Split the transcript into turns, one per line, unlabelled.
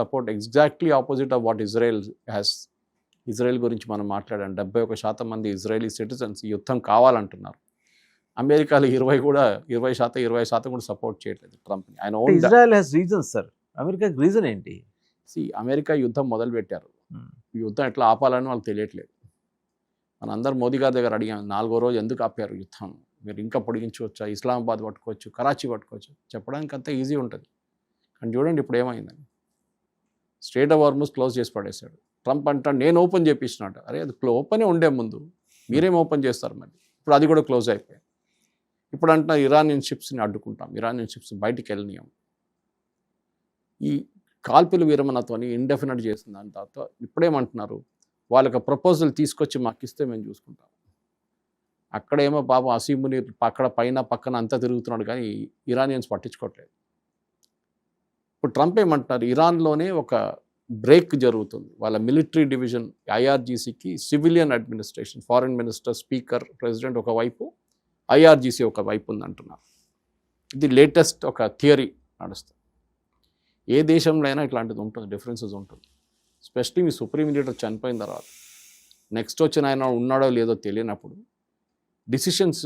Support exactly opposite of what Israel has. Israel గురించి మనం మాట్లాడాం. 71% మంది ఇజ్రాయలీ సిటిజన్స్ ఈ యుద్ధం కావాలంటున్నారు. అమెరికాలో 20% కూడా సపోర్ట్ చేయట్లేదు ట్రంప్ని. ఆయన own
Israel has reasons sir. అమెరికాకి రీజన్ ఏంటి?
అమెరికా యుద్ధం మొదలు పెట్టారు. ఈ యుద్ధం ఎట్లా ఆపాలని వాళ్ళకి తెలియట్లేదు. మనందరూ మోదీ గారి దగ్గర అడిగాం, 4వ రోజు ఎందుకు ఆపారు యుద్ధం, మీరు ఇంకా పొడిగించవచ్చా, ఇస్లామాబాద్ పట్టుకోవచ్చు, కరాచీ పట్టుకోవచ్చు, చెప్పడానికి అంతా ఈజీ ఉంటుంది. కానీ చూడండి ఇప్పుడు ఏమైందని. స్ట్రెయిట్ ఆఫ్ హార్ముజ్ క్లోజ్ చేసి పడేశాడు. ట్రంప్ అంటాడు నేను ఓపెన్ చేపించినట్టు. అరే అది ఓపెనే ఉండే ముందు, మీరేం ఓపెన్ చేస్తారు మరి? ఇప్పుడు అది కూడా క్లోజ్ అయిపోయింది. ఇప్పుడు అంటున్నారు ఇరానియన్ షిప్స్ని అడ్డుకుంటాం, ఇరానియన్ షిప్స్ బయటికి వెళ్ళనియం. ఈ కాల్పుల విరమణతోని ఇండెఫినెట్ చేసిన దాని తర్వాత ఇప్పుడేమంటున్నారు, వాళ్ళకి ప్రపోజల్ తీసుకొచ్చి మాకు ఇస్తే మేము చూసుకుంటాం. అక్కడేమో పాపం అసీముని అక్కడ పైన పక్కన అంతా తిరుగుతున్నాడు, కానీ ఇరానియన్స్ పట్టించుకోవట్లేదు. ఇప్పుడు ట్రంప్ ఏమంటున్నారు, ఇరాన్లోనే ఒక బ్రేక్ జరుగుతుంది. వాళ్ళ మిలిటరీ డివిజన్ ఐఆర్జీసీకి civilian administration, foreign minister, speaker, president ఒకవైపు, ఐఆర్జీసీ ఒకవైపు ఉందంటున్నారు. ఇది లేటెస్ట్ ఒక థియరీ నడుస్తుంది. ఏ దేశంలో అయినా ఇట్లాంటిది ఉంటుంది, డిఫరెన్సెస్ ఉంటుంది. స్పెషలీ మీ సుప్రీం లీడర్ చనిపోయిన తర్వాత నెక్స్ట్ వచ్చిన ఆయన ఉన్నాడో లేదో తెలియనప్పుడు డిసిషన్స్